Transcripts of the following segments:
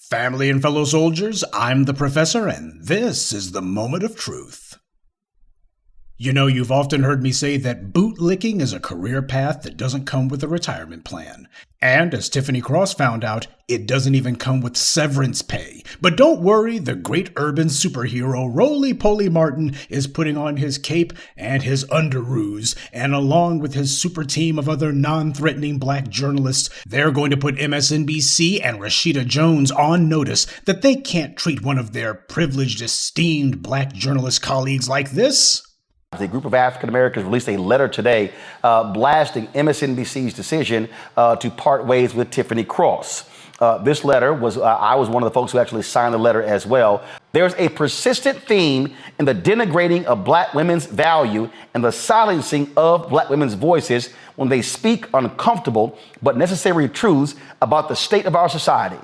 Family and fellow soldiers, I'm the Professor, and this is the Moment of Truth. You know, you've often heard me say that bootlicking is a career path that doesn't come with a retirement plan. And as Tiffany Cross found out, it doesn't even come with severance pay. But don't worry, the great urban superhero Roly Poly Martin is putting on his cape and his underoos, and along with his super team of other non-threatening black journalists, they're going to put MSNBC and Rashida Jones on notice that they can't treat one of their privileged, esteemed black journalist colleagues like this. A group of African Americans released a letter today blasting MSNBC's decision to part ways with Tiffany Cross. This letter was, I was one of the folks who actually signed the letter as well. There's a persistent theme in the denigrating of black women's value and the silencing of black women's voices when they speak uncomfortable but necessary truths about the state of our society.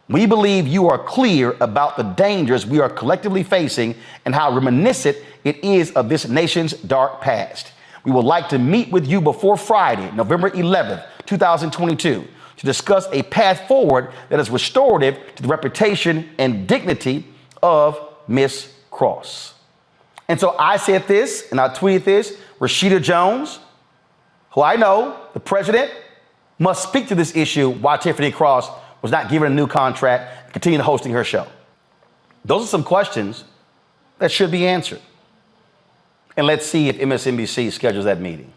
We believe you are clear about the dangers we are collectively facing and how reminiscent it is of this nation's dark past. We would like to meet with you before Friday, November 11th, 2022, to discuss a path forward that is restorative to the reputation and dignity of Miss Cross. And so I said this, and I tweeted this: Rashida Jones, who I know, the president, must speak to this issue why Tiffany Cross was not given a new contract and continue hosting her show. Those are some questions that should be answered. And let's see if MSNBC schedules that meeting.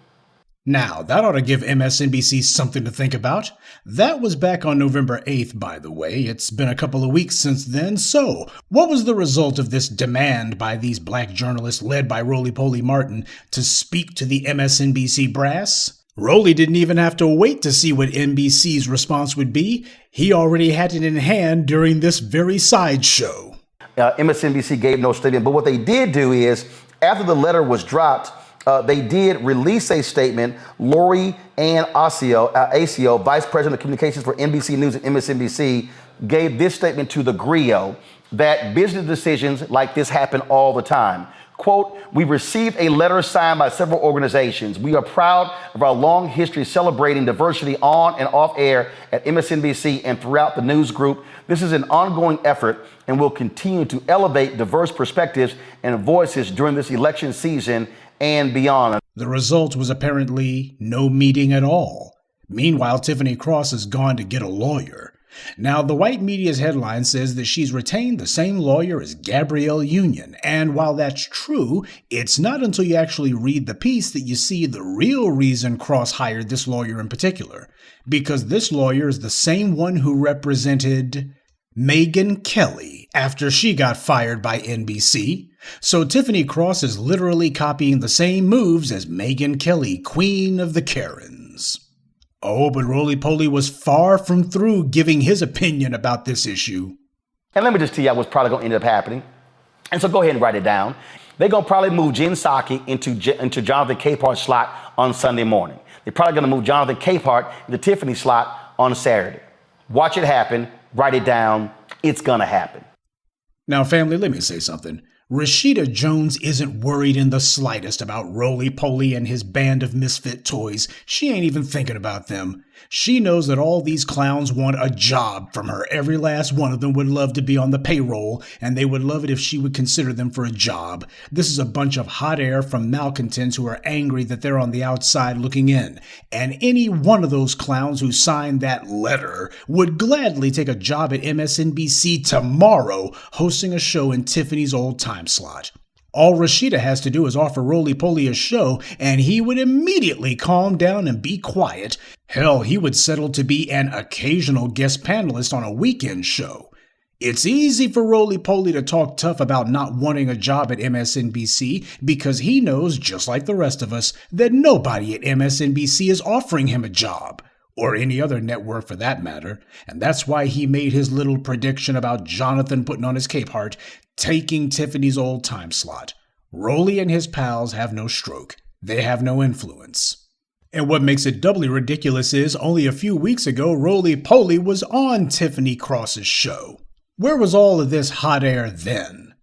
Now, that ought to give MSNBC something to think about. That was back on November 8th, by the way. It's been a couple of weeks since then. So, what was the result of this demand by these black journalists led by Roly Poly Martin to speak to the MSNBC brass? Roly didn't even have to wait to see what NBC's response would be. He already had it in hand during this very sideshow. MSNBC gave no statement, but what they did do is, after the letter was dropped, they did release a statement. Lori Ann Asio, Vice President of Communications for NBC News and MSNBC, gave this statement to the Griot that business decisions like this happen all the time. Quote, "We received a letter signed by several organizations. We are proud of our long history celebrating diversity on and off air at MSNBC and throughout the news group. This is an ongoing effort and will continue to elevate diverse perspectives and voices during this election season and beyond." The result was apparently no meeting at all. Meanwhile, Tiffany Cross has gone to get a lawyer. Now, the white media's headline says that she's retained the same lawyer as Gabrielle Union, and while that's true, it's not until you actually read the piece that you see the real reason Cross hired this lawyer in particular, because this lawyer is the same one who represented Megyn Kelly after she got fired by NBC. So Tiffany Cross is literally copying the same moves as Megyn Kelly, Queen of the Karens. Oh, but Roly Poly was far from through giving his opinion about this issue. And let me just tell you what's probably going to end up happening. And so go ahead and write it down. They're going to probably move Jen Psaki into Jonathan Capehart's slot on Sunday morning. They're probably going to move Jonathan Capehart into Tiffany's slot on Saturday. Watch it happen. Write it down. It's going to happen. Now, family, let me say something. Rashida Jones isn't worried in the slightest about Roly Poly and his band of misfit toys. She ain't even thinking about them. She knows that all these clowns want a job from her. Every last one of them would love to be on the payroll, and they would love it if she would consider them for a job. This is a bunch of hot air from malcontents who are angry that they're on the outside looking in. And any one of those clowns who signed that letter would gladly take a job at MSNBC tomorrow, hosting a show in Tiffany's old time slot. All Rashida has to do is offer Roly Poly a show, and he would immediately calm down and be quiet. Hell, he would settle to be an occasional guest panelist on a weekend show. It's easy for Roly Poly to talk tough about not wanting a job at MSNBC because he knows, just like the rest of us, that nobody at MSNBC is offering him a job. Or any other network for that matter, and that's why he made his little prediction about Jonathan putting on his Capehart, taking Tiffany's old time slot. Roly and his pals have no stroke. They have no influence. And what makes it doubly ridiculous is, only a few weeks ago, Roly Poly was on Tiffany Cross's show. Where was all of this hot air then?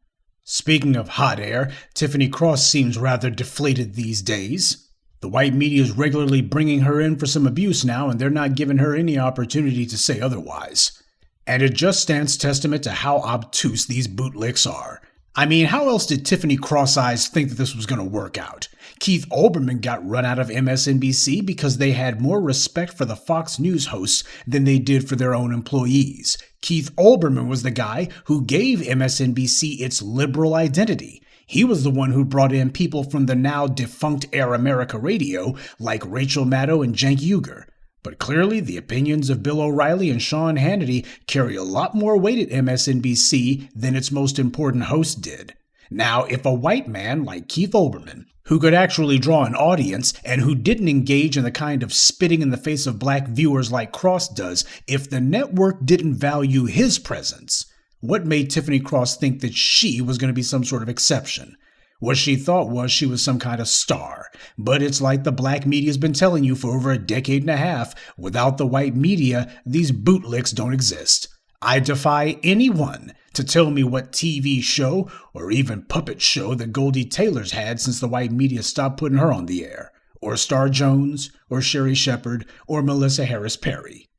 Speaking of hot air, Tiffany Cross seems rather deflated these days. The white media is regularly bringing her in for some abuse now, and they're not giving her any opportunity to say otherwise. And it just stands testament to how obtuse these bootlicks are. I mean, how else did Tiffany Cross Eyes think that this was going to work out? Keith Olbermann got run out of MSNBC because they had more respect for the Fox News hosts than they did for their own employees. Keith Olbermann was the guy who gave MSNBC its liberal identity. He was the one who brought in people from the now defunct Air America Radio like Rachel Maddow and Cenk Uygur. But clearly, the opinions of Bill O'Reilly and Sean Hannity carry a lot more weight at MSNBC than its most important host did. Now, if a white man like Keith Olbermann, who could actually draw an audience and who didn't engage in the kind of spitting in the face of black viewers like Cross does, if the network didn't value his presence, what made Tiffany Cross think that she was going to be some sort of exception? What she thought was she was some kind of star. But it's like the black media's been telling you for over a decade and a half. Without the white media, these bootlicks don't exist. I defy anyone to tell me what TV show or even puppet show that Goldie Taylor's had since the white media stopped putting her on the air, or Star Jones, or Sherry Shepherd, or Melissa Harris Perry.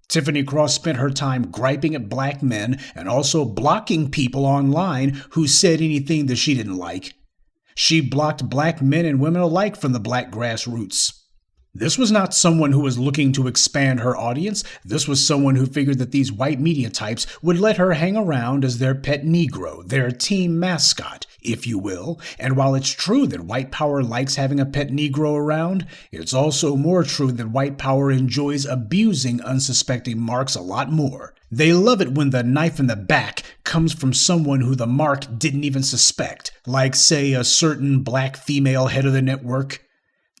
Tiffany Cross spent her time griping at black men and also blocking people online who said anything that she didn't like. She blocked black men and women alike from the black grassroots. This was not someone who was looking to expand her audience. This was someone who figured that these white media types would let her hang around as their pet Negro, their team mascot, if you will. And while it's true that white power likes having a pet Negro around, it's also more true that white power enjoys abusing unsuspecting marks a lot more. They love it when the knife in the back comes from someone who the mark didn't even suspect, like, say, a certain black female head of the network.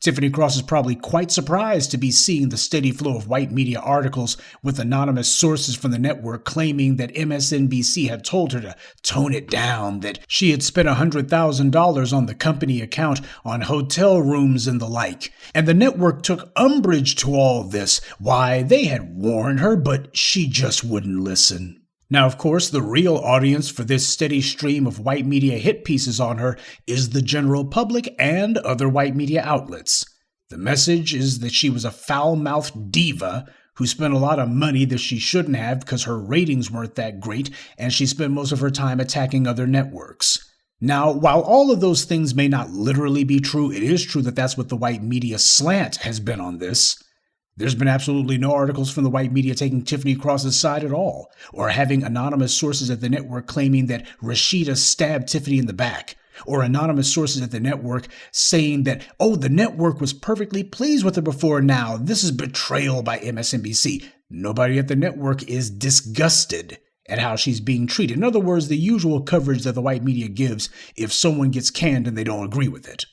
Tiffany Cross is probably quite surprised to be seeing the steady flow of white media articles with anonymous sources from the network claiming that MSNBC had told her to tone it down, that she had spent $100,000 on the company account on hotel rooms and the like. And the network took umbrage to all this. Why, they had warned her, but she just wouldn't listen. Now, of course, the real audience for this steady stream of white media hit pieces on her is the general public and other white media outlets. The message is that she was a foul-mouthed diva who spent a lot of money that she shouldn't have because her ratings weren't that great, and she spent most of her time attacking other networks. Now, while all of those things may not literally be true, it is true that that's what the white media slant has been on this. There's been absolutely no articles from the white media taking Tiffany Cross's side at all, or having anonymous sources at the network claiming that Rashida stabbed Tiffany in the back, or anonymous sources at the network saying that, oh, the network was perfectly pleased with her before now. This is betrayal by MSNBC. Nobody at the network is disgusted at how she's being treated. In other words, the usual coverage that the white media gives if someone gets canned and they don't agree with it.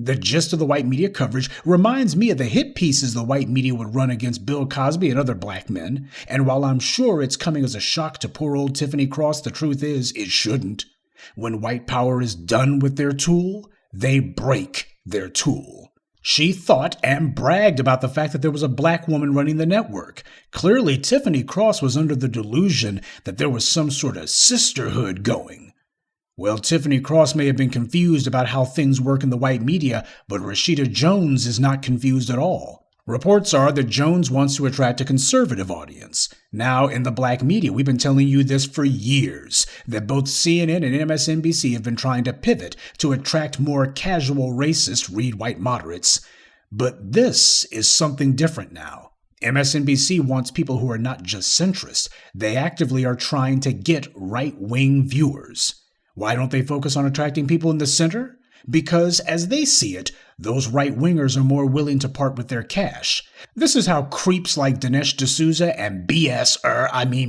The gist of the white media coverage reminds me of the hit pieces the white media would run against Bill Cosby and other black men, and while I'm sure it's coming as a shock to poor old Tiffany Cross, the truth is, it shouldn't. When white power is done with their tool, they break their tool. She thought and bragged about the fact that there was a black woman running the network. Clearly, Tiffany Cross was under the delusion that there was some sort of sisterhood going. Well, Tiffany Cross may have been confused about how things work in the white media, but Rashida Jones is not confused at all. Reports are that Jones wants to attract a conservative audience. Now, in the black media, we've been telling you this for years, that both CNN and MSNBC have been trying to pivot to attract more casual racist, read white moderates. But this is something different now. MSNBC wants people who are not just centrist. They actively are trying to get right-wing viewers. Why don't they focus on attracting people in the center? Because, as they see it, those right-wingers are more willing to part with their cash. This is how creeps like Dinesh D'Souza and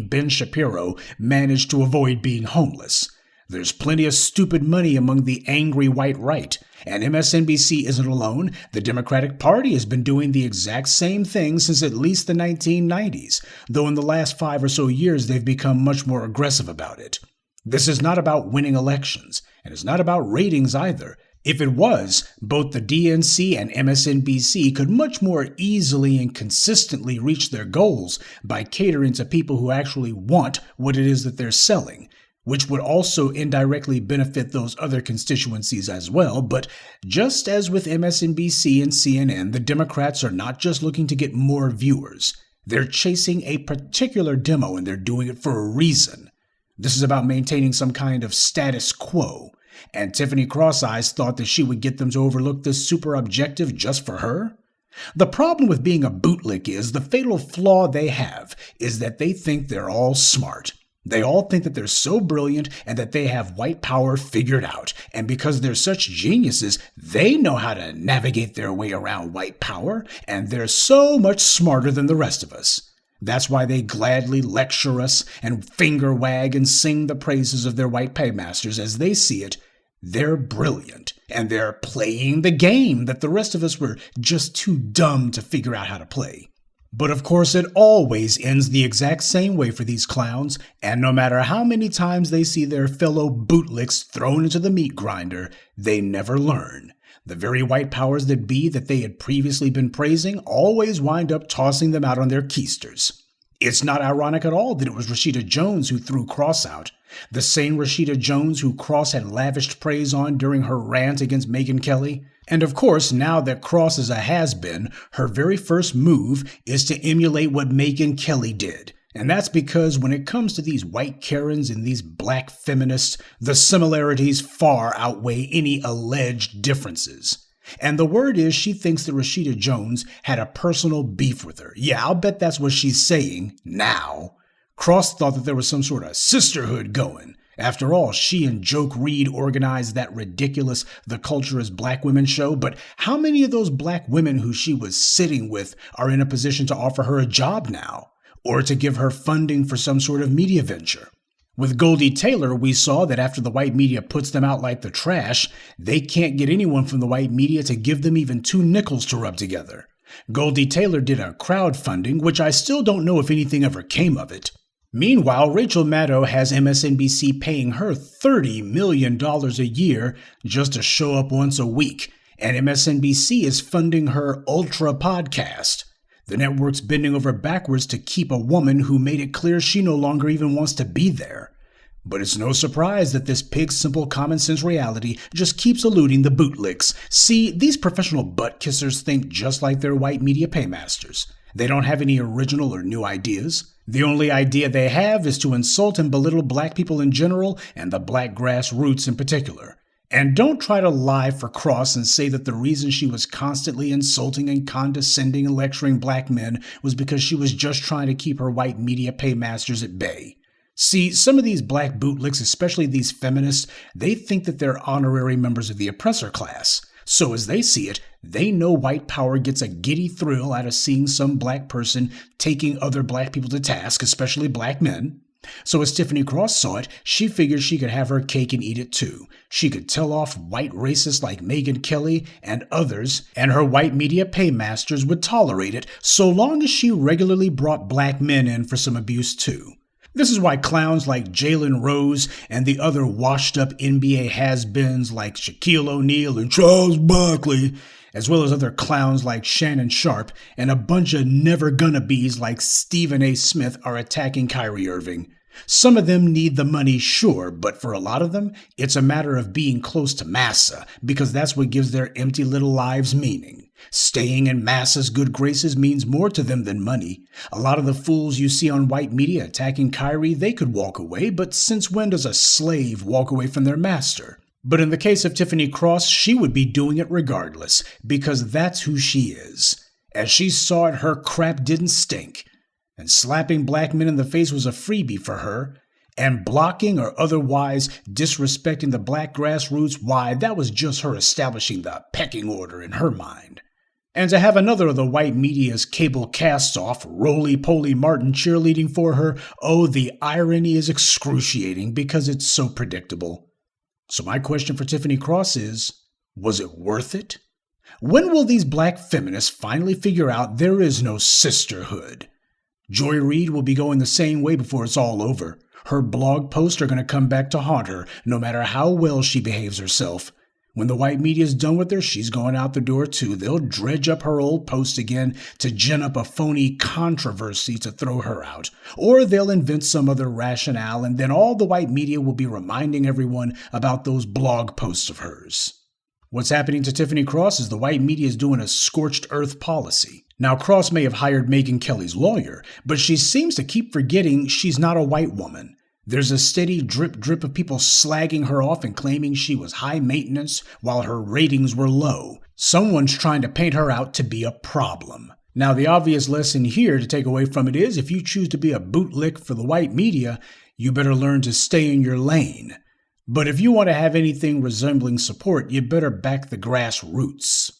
Ben Shapiro manage to avoid being homeless. There's plenty of stupid money among the angry white right, and MSNBC isn't alone. The Democratic Party has been doing the exact same thing since at least the 1990s, though in the last 5 or so years they've become much more aggressive about it. This is not about winning elections, and it's not about ratings either. If it was, both the DNC and MSNBC could much more easily and consistently reach their goals by catering to people who actually want what it is that they're selling, which would also indirectly benefit those other constituencies as well. But just as with MSNBC and CNN, the Democrats are not just looking to get more viewers. They're chasing a particular demo and they're doing it for a reason. This is about maintaining some kind of status quo. And Tiffany Cross Eyes thought that she would get them to overlook this super objective just for her? The problem with being a bootlick is the fatal flaw they have is that they think they're all smart. They all think that they're so brilliant and that they have white power figured out. And because they're such geniuses, they know how to navigate their way around white power, and they're so much smarter than the rest of us. That's why they gladly lecture us and finger wag and sing the praises of their white paymasters as they see it. They're brilliant, and they're playing the game that the rest of us were just too dumb to figure out how to play. But of course, it always ends the exact same way for these clowns, and no matter how many times they see their fellow bootlicks thrown into the meat grinder, they never learn. The very white powers that be that they had previously been praising always wind up tossing them out on their keisters. It's not ironic at all that it was Rashida Jones who threw Cross out. The same Rashida Jones who Cross had lavished praise on during her rant against Megyn Kelly. And of course, now that Cross is a has-been, her very first move is to emulate what Megyn Kelly did. And that's because when it comes to these white Karens and these black feminists, the similarities far outweigh any alleged differences. And the word is she thinks that Rashida Jones had a personal beef with her. Yeah, I'll bet that's what she's saying now. Cross thought that there was some sort of sisterhood going. After all, she and Joke Reed organized that ridiculous The Culture is Black Women show, but how many of those black women who she was sitting with are in a position to offer her a job now, or to give her funding for some sort of media venture? With Goldie Taylor, we saw that after the white media puts them out like the trash, they can't get anyone from the white media to give them even 2 nickels to rub together. Goldie Taylor did a crowdfunding, which I still don't know if anything ever came of it. Meanwhile, Rachel Maddow has MSNBC paying her $30 million a year just to show up once a week, and MSNBC is funding her Ultra podcast. The network's bending over backwards to keep a woman who made it clear she no longer even wants to be there. But it's no surprise that this pig's simple common sense reality just keeps eluding the bootlicks. See, these professional butt kissers think just like their white media paymasters. They don't have any original or new ideas. The only idea they have is to insult and belittle black people in general and the black grassroots in particular. And don't try to lie for Cross and say that the reason she was constantly insulting and condescending and lecturing black men was because she was just trying to keep her white media paymasters at bay. See, some of these black bootlicks, especially these feminists, they think that they're honorary members of the oppressor class. So as they see it, they know white power gets a giddy thrill out of seeing some black person taking other black people to task, especially black men. So as Tiffany Cross saw it, she figured she could have her cake and eat it too. She could tell off white racists like Megyn Kelly and others, and her white media paymasters would tolerate it so long as she regularly brought black men in for some abuse too. This is why clowns like Jalen Rose and the other washed-up NBA has-beens like Shaquille O'Neal and Charles Barkley, as well as other clowns like Shannon Sharpe and a bunch of never-gonna-bees like Stephen A. Smith are attacking Kyrie Irving. Some of them need the money, sure, but for a lot of them, it's a matter of being close to massa, because that's what gives their empty little lives meaning. Staying in massa's good graces means more to them than money. A lot of the fools you see on white media attacking Kyrie, they could walk away, but since when does a slave walk away from their master? But in the case of Tiffany Cross, she would be doing it regardless, because that's who she is. As she saw it, her crap didn't stink. And slapping black men in the face was a freebie for her. And blocking or otherwise disrespecting the black grassroots, why, that was just her establishing the pecking order in her mind. And to have another of the white media's cable casts-off, Roly Poly Martin, cheerleading for her, oh, the irony is excruciating because it's so predictable. So my question for Tiffany Cross is, was it worth it? When will these black feminists finally figure out there is no sisterhood? Joy Reid will be going the same way before it's all over. Her blog posts are going to come back to haunt her, no matter how well she behaves herself. When the white media's done with her, she's going out the door too. They'll dredge up her old post again to gin up a phony controversy to throw her out. Or they'll invent some other rationale, and then all the white media will be reminding everyone about those blog posts of hers. What's happening to Tiffany Cross is the white media is doing a scorched earth policy. Now, Cross may have hired Megyn Kelly's lawyer, but she seems to keep forgetting she's not a white woman. There's a steady drip of people slagging her off and claiming she was high maintenance while her ratings were low. Someone's trying to paint her out to be a problem. Now, the obvious lesson here to take away from it is if you choose to be a bootlick for the white media, you better learn to stay in your lane. But if you want to have anything resembling support, you better back the grassroots.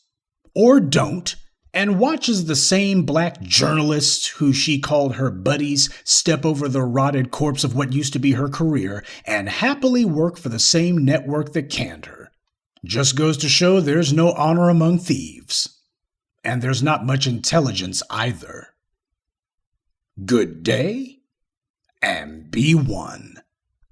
Or don't, and watch as the same black journalists who she called her buddies step over the rotted corpse of what used to be her career and happily work for the same network that canned her. Just goes to show there's no honor among thieves. And there's not much intelligence either. Good day, and be one.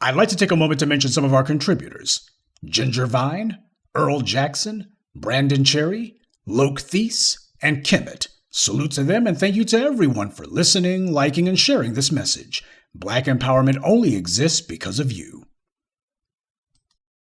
I'd like to take a moment to mention some of our contributors. Ginger Vine, Earl Jackson, Brandon Cherry, Loke Thies, and Kemet. Salute to them and thank you to everyone for listening, liking, and sharing this message. Black empowerment only exists because of you.